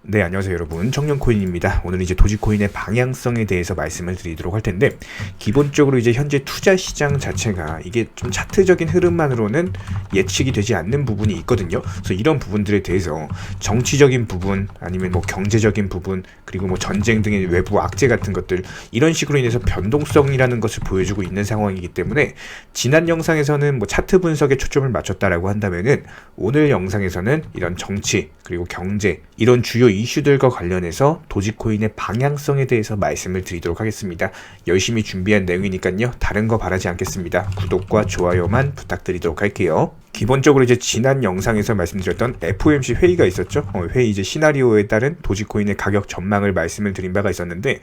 네, 안녕하세요 여러분. 청년코인입니다. 오늘 이제 도지코인의 방향성에 대해서 말씀을 드리도록 할 텐데, 기본적으로 이제 현재 투자 시장 자체가 이게 좀 차트적인 흐름만으로는 예측이 되지 않는 부분이 있거든요. 그래서 이런 부분들에 대해서 정치적인 부분, 아니면 뭐 경제적인 부분, 그리고 뭐 전쟁 등의 외부 악재 같은 것들, 이런 식으로 인해서 변동성이라는 것을 보여주고 있는 상황이기 때문에, 지난 영상에서는 뭐 차트 분석에 초점을 맞췄다라고 한다면은, 오늘 영상에서는 이런 정치, 그리고 경제, 이런 주요 이슈들과 관련해서 도지코인의 방향성에 대해서 말씀을 드리도록 하겠습니다. 열심히 준비한 내용이니까요, 다른 거 바라지 않겠습니다. 구독과 좋아요만 부탁드리도록 할게요. 기본적으로 이제 지난 영상에서 말씀드렸던 FOMC 회의가 있었죠. 회의 이제 시나리오에 따른 도지코인의 가격 전망을 말씀을 드린 바가 있었는데,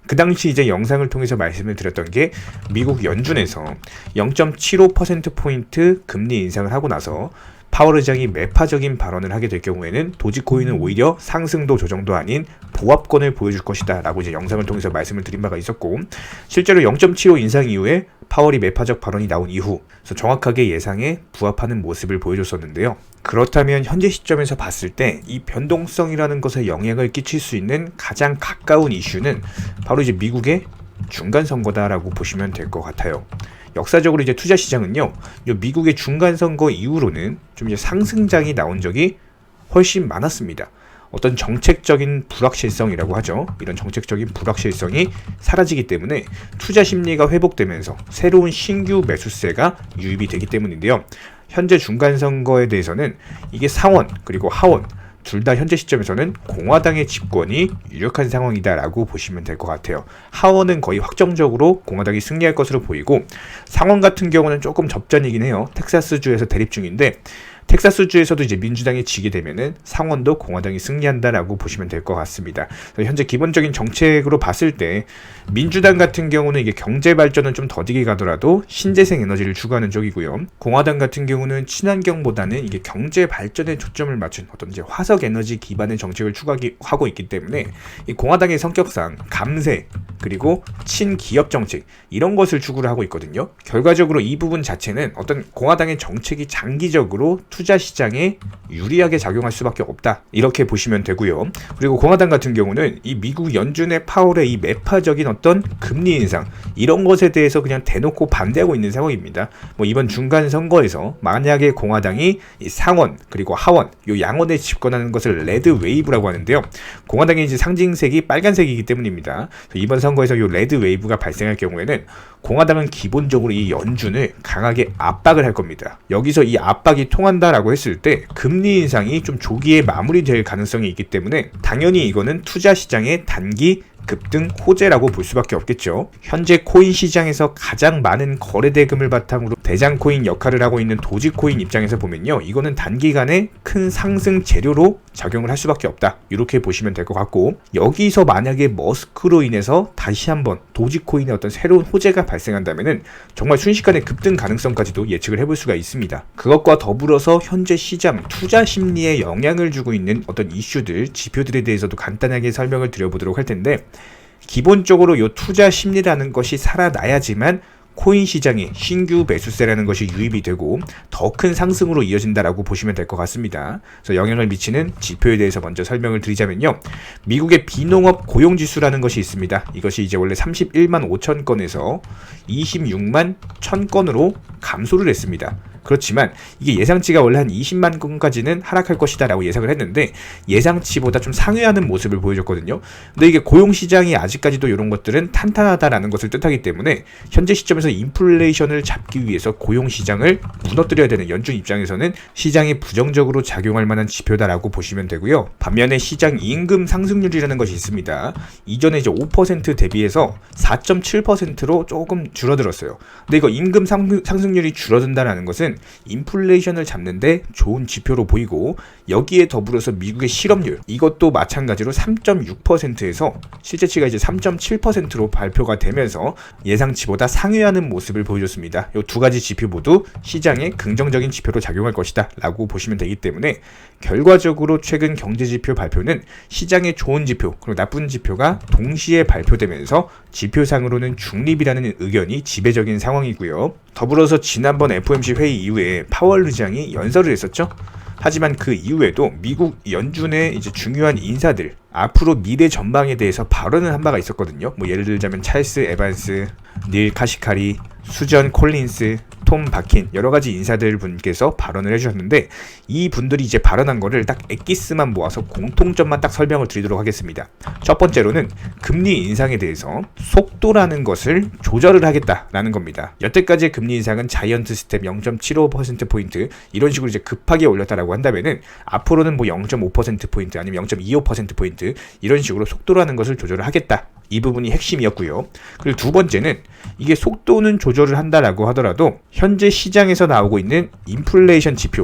그 당시 이제 영상을 통해서 말씀을 드렸던 게, 미국 연준에서 0.75%포인트 금리 인상을 하고 나서 파월 의장이 매파적인 발언을 하게 될 경우에는 도지코인은 오히려 상승도 조정도 아닌 보합권을 보여줄 것이다 라고 이제 영상을 통해서 말씀을 드린 바가 있었고, 실제로 0.75 인상 이후에 파월이 매파적 발언이 나온 이후 그래서 정확하게 예상에 부합하는 모습을 보여줬었는데요. 그렇다면 현재 시점에서 봤을 때 이 변동성이라는 것에 영향을 끼칠 수 있는 가장 가까운 이슈는 바로 이제 미국의 중간 선거다라고 보시면 될 것 같아요. 역사적으로 이제 투자 시장은요, 미국의 중간 선거 이후로는 좀 이제 상승장이 나온 적이 훨씬 많았습니다. 어떤 정책적인 불확실성이라고 하죠. 이런 정책적인 불확실성이 사라지기 때문에 투자 심리가 회복되면서 새로운 신규 매수세가 유입이 되기 때문인데요. 현재 중간 선거에 대해서는 이게 상원 그리고 하원 둘 다 현재 시점에서는 공화당의 집권이 유력한 상황이다라고 보시면 될 것 같아요. 하원은 거의 확정적으로 공화당이 승리할 것으로 보이고, 상원 같은 경우는 조금 접전이긴 해요. 텍사스주에서 대립 중인데, 텍사스주에서도 이제 민주당이 지게 되면은 상원도 공화당이 승리한다라고 보시면 될 것 같습니다. 현재 기본적인 정책으로 봤을 때 민주당 같은 경우는 이게 경제 발전은 좀 더디게 가더라도 신재생 에너지를 추구하는 쪽이고요. 공화당 같은 경우는 친환경보다는 이게 경제 발전에 초점을 맞춘 어떤 이제 화석 에너지 기반의 정책을 추구하고 있기 때문에, 이 공화당의 성격상 감세 그리고 친기업 정책 이런 것을 추구를 하고 있거든요. 결과적으로 이 부분 자체는 어떤 공화당의 정책이 장기적으로 투자 시장에 유리하게 작용할 수밖에 없다, 이렇게 보시면 되고요. 그리고 공화당 같은 경우는 이 미국 연준의 파월의 이 매파적인 어떤 금리 인상 이런 것에 대해서 그냥 대놓고 반대하고 있는 상황입니다. 뭐 이번 중간 선거에서 만약에 공화당이 이 상원 그리고 하원 요 양원에 집권하는 것을 레드 웨이브라고 하는데요. 공화당의 이제 상징색이 빨간색이기 때문입니다. 이번 선거에서 요 레드 웨이브가 발생할 경우에는 공화당은 기본적으로 이 연준을 강하게 압박을 할 겁니다. 여기서 이 압박이 통한다라고 했을 때 금리 인상이 좀 조기에 마무리될 가능성이 있기 때문에, 당연히 이거는 투자 시장의 단기 급등 호재라고 볼 수밖에 없겠죠. 현재 코인 시장에서 가장 많은 거래 대금을 바탕으로 대장 코인 역할을 하고 있는 도지코인 입장에서 보면요, 이거는 단기간에 큰 상승 재료로 작용을 할 수밖에 없다, 이렇게 보시면 될 것 같고, 여기서 만약에 머스크로 인해서 다시 한번 도지코인의 어떤 새로운 호재가 발생한다면은 정말 순식간에 급등 가능성까지도 예측을 해볼 수가 있습니다. 그것과 더불어서 현재 시장 투자 심리에 영향을 주고 있는 어떤 이슈들, 지표들에 대해서도 간단하게 설명을 드려보도록 할 텐데, 기본적으로 이 투자 심리라는 것이 살아나야지만 코인 시장에 신규 매수세라는 것이 유입이 되고 더 큰 상승으로 이어진다라고 보시면 될 것 같습니다. 그래서 영향을 미치는 지표에 대해서 먼저 설명을 드리자면요, 미국의 비농업 고용지수라는 것이 있습니다. 이것이 이제 원래 31만 5천 건에서 26만 1천 건으로 감소를 했습니다. 그렇지만 이게 예상치가 원래 한 20만 건까지는 하락할 것이다 라고 예상을 했는데, 예상치보다 좀 상회하는 모습을 보여줬거든요. 근데 이게 고용시장이 아직까지도 이런 것들은 탄탄하다라는 것을 뜻하기 때문에, 현재 시점에서 인플레이션을 잡기 위해서 고용시장을 무너뜨려야 되는 연준 입장에서는 시장에 부정적으로 작용할 만한 지표다라고 보시면 되고요. 반면에 시장 임금 상승률이라는 것이 있습니다. 이전에 이제 5% 대비해서 4.7%로 조금 줄어들었어요. 근데 이거 임금 상승률이 줄어든다는 것은 인플레이션을 잡는데 좋은 지표로 보이고, 여기에 더불어서 미국의 실업률 이것도 마찬가지로 3.6%에서 실제치가 이제 3.7%로 발표가 되면서 예상치보다 상회하는 모습을 보여줬습니다. 이 두 가지 지표 모두 시장에 긍정적인 지표로 작용할 것이다 라고 보시면 되기 때문에, 결과적으로 최근 경제지표 발표는 시장의 좋은 지표 그리고 나쁜 지표가 동시에 발표되면서 지표상으로는 중립이라는 의견이 지배적인 상황이고요. 더불어서 지난번 FOMC 회의 이후에 파월 의장이 연설을 했었죠. 하지만 그 이후에도 미국 연준의 이제 중요한 인사들 앞으로 미래 전망에 대해서 발언을 한 바가 있었거든요. 뭐 예를 들자면 찰스 에반스, 닐 카시카리, 수전 콜린스, 톰 바킨 여러 가지 인사들 분께서 발언을 해주셨는데 이 분들이 이제 발언한 거를 딱 엑기스만 모아서 공통점만 딱 설명을 드리도록 하겠습니다. 첫 번째로는 금리 인상에 대해서 속도라는 것을 조절을 하겠다라는 겁니다. 여태까지의 금리 인상은 자이언트 스텝 0.75%포인트 이런 식으로 이제 급하게 올렸다라고 한다면은 앞으로는 뭐 0.5%포인트 아니면 0.25%포인트 이런 식으로 속도라는 것을 조절을 하겠다. 이 부분이 핵심이었고요. 그리고 두 번째는 이게 속도는 조절을 한다라고 하더라도 현재 시장에서 나오고 있는 인플레이션 지표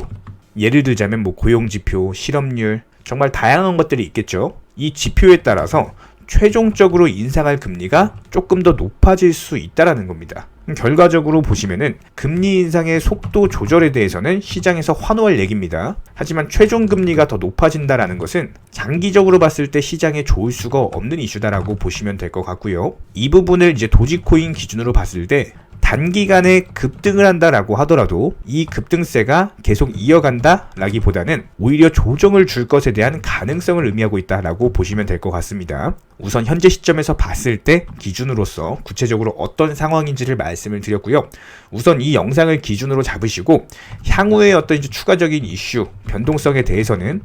예를 들자면 뭐 고용 지표, 실업률 정말 다양한 것들이 있겠죠. 이 지표에 따라서 최종적으로 인상할 금리가 조금 더 높아질 수 있다라는 겁니다. 결과적으로 보시면은 금리 인상의 속도 조절에 대해서는 시장에서 환호할 얘기입니다. 하지만 최종 금리가 더 높아진다라는 것은 장기적으로 봤을 때 시장에 좋을 수가 없는 이슈다라고 보시면 될 것 같고요. 이 부분을 이제 도지코인 기준으로 봤을 때 단기간에 급등을 한다라고 하더라도 이 급등세가 계속 이어간다 라기보다는 오히려 조정을 줄 것에 대한 가능성을 의미하고 있다라고 보시면 될 것 같습니다. 우선 현재 시점에서 봤을 때 기준으로서 구체적으로 어떤 상황인지를 말씀을 드렸고요. 우선 이 영상을 기준으로 잡으시고 향후의 어떤 이제 추가적인 이슈, 변동성에 대해서는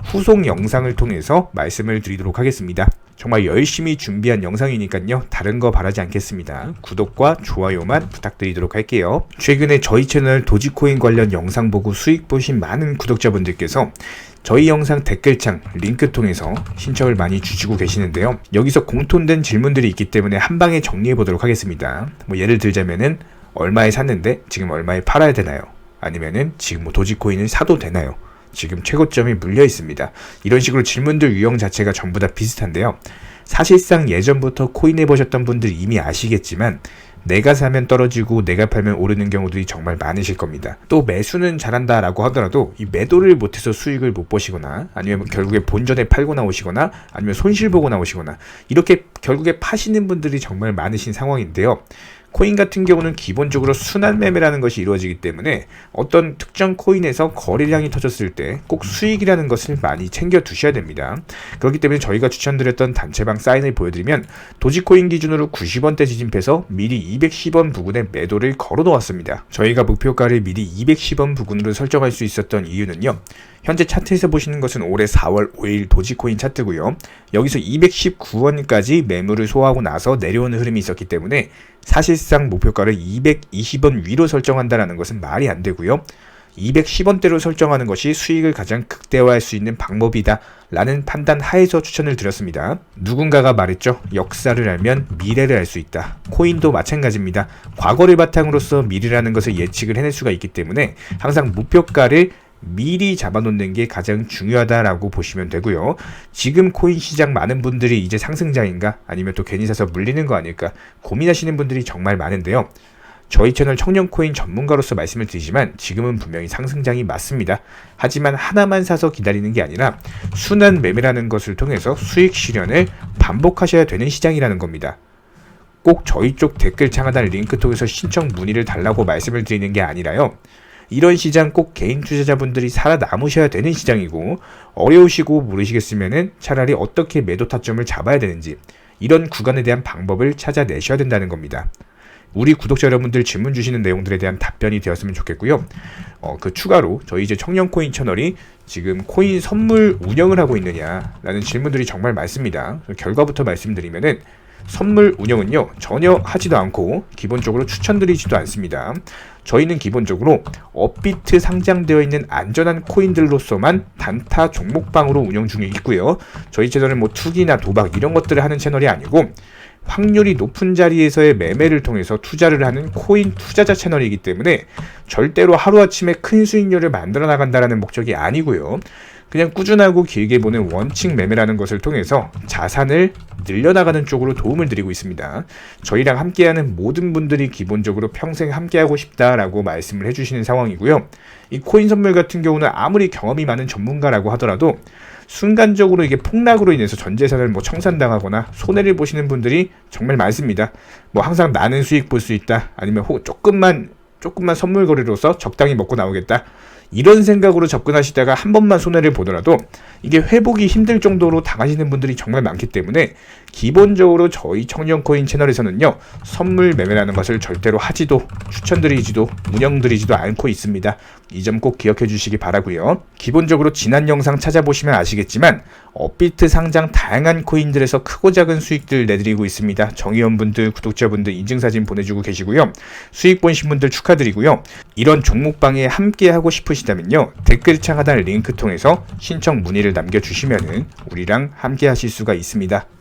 후속 영상을 통해서 말씀을 드리도록 하겠습니다. 정말 열심히 준비한 영상이니까요. 다른 거 바라지 않겠습니다. 구독과 좋아요만 부탁드리도록 할게요. 최근에 저희 채널 도지코인 관련 영상 보고 수익 보신 많은 구독자분들께서 저희 영상 댓글창 링크 통해서 신청을 많이 주시고 계시는데요. 여기서 공통된 질문들이 있기 때문에 한 방에 정리해 보도록 하겠습니다. 뭐 예를 들자면은 얼마에 샀는데 지금 얼마에 팔아야 되나요? 아니면은 지금 뭐 도지코인을 사도 되나요? 지금 최고점이 물려 있습니다. 이런 식으로 질문들 유형 자체가 전부 다 비슷한데요. 사실상 예전부터 코인 해보셨던 분들 이미 아시겠지만 내가 사면 떨어지고 내가 팔면 오르는 경우들이 정말 많으실 겁니다. 또 매수는 잘한다라고 하더라도 이 매도를 못해서 수익을 못 보시거나 아니면 결국에 본전에 팔고 나오시거나 아니면 손실 보고 나오시거나 이렇게 결국에 파시는 분들이 정말 많으신 상황인데요. 코인 같은 경우는 기본적으로 순환 매매라는 것이 이루어지기 때문에 어떤 특정 코인에서 거래량이 터졌을 때 꼭 수익이라는 것을 많이 챙겨 두셔야 됩니다. 그렇기 때문에 저희가 추천드렸던 단체방 사인을 보여드리면 도지코인 기준으로 90원대 지짐해서 미리 210원 부근에 매도를 걸어 놓았습니다. 저희가 목표가를 미리 210원 부근으로 설정할 수 있었던 이유는요. 현재 차트에서 보시는 것은 올해 4월 5일 도지코인 차트고요. 여기서 219원까지 매물을 소화하고 나서 내려오는 흐름이 있었기 때문에 사실상 목표가를 220원 위로 설정한다는 것은 말이 안 되고요. 210원대로 설정하는 것이 수익을 가장 극대화할 수 있는 방법이다 라는 판단 하에서 추천을 드렸습니다. 누군가가 말했죠. 역사를 알면 미래를 알 수 있다. 코인도 마찬가지입니다. 과거를 바탕으로서 미래라는 것을 예측을 해낼 수가 있기 때문에 항상 목표가를 미리 잡아놓는 게 가장 중요하다라고 보시면 되고요. 지금 코인 시장 많은 분들이 이제 상승장인가 아니면 또 괜히 사서 물리는 거 아닐까 고민하시는 분들이 정말 많은데요. 저희 채널 청년코인 전문가로서 말씀을 드리지만 지금은 분명히 상승장이 맞습니다. 하지만 하나만 사서 기다리는 게 아니라 순환 매매라는 것을 통해서 수익 실현을 반복하셔야 되는 시장이라는 겁니다. 꼭 저희 쪽 댓글창 하단 링크 통해서 신청 문의를 달라고 말씀을 드리는 게 아니라요. 이런 시장 꼭 개인 투자자분들이 살아남으셔야 되는 시장이고 어려우시고 모르시겠으면은 차라리 어떻게 매도 타점을 잡아야 되는지 이런 구간에 대한 방법을 찾아내셔야 된다는 겁니다. 우리 구독자 여러분들 질문 주시는 내용들에 대한 답변이 되었으면 좋겠고요. 그 추가로 저희 이제 청년코인 채널이 지금 코인 선물 운영을 하고 있느냐라는 질문들이 정말 많습니다. 결과부터 말씀드리면은 선물 운영은요 전혀 하지도 않고 기본적으로 추천드리지도 않습니다. 저희는 기본적으로 업비트 상장되어 있는 안전한 코인들로서만 단타 종목방으로 운영 중에 있고요. 저희 채널은 뭐 투기나 도박 이런 것들을 하는 채널이 아니고 확률이 높은 자리에서의 매매를 통해서 투자를 하는 코인 투자자 채널이기 때문에 절대로 하루아침에 큰 수익률을 만들어 나간다는 목적이 아니고요. 그냥 꾸준하고 길게 보는 원칙 매매라는 것을 통해서 자산을 늘려나가는 쪽으로 도움을 드리고 있습니다. 저희랑 함께하는 모든 분들이 기본적으로 평생 함께하고 싶다라고 말씀을 해주시는 상황이고요. 이 코인 선물 같은 경우는 아무리 경험이 많은 전문가라고 하더라도 순간적으로 이게 폭락으로 인해서 전 재산을 뭐 청산당하거나 손해를 보시는 분들이 정말 많습니다. 뭐 항상 나는 수익 볼 수 있다. 아니면 조금만 선물 거래로서 적당히 먹고 나오겠다. 이런 생각으로 접근하시다가 한 번만 손해를 보더라도 이게 회복이 힘들 정도로 당하시는 분들이 정말 많기 때문에 기본적으로 저희 청년코인 채널에서는요, 선물 매매라는 것을 절대로 하지도 추천드리지도 운영드리지도 않고 있습니다. 이 점 꼭 기억해 주시기 바라고요. 기본적으로 지난 영상 찾아보시면 아시겠지만 업비트 상장 다양한 코인들에서 크고 작은 수익들 내드리고 있습니다. 정의원분들, 구독자분들 인증사진 보내주고 계시고요. 수익 보신 분들 축하드리고요. 이런 종목방에 함께 하고 싶으시다면요, 댓글창 하단 링크 통해서 신청 문의를 남겨주시면 우리랑 함께 하실 수가 있습니다.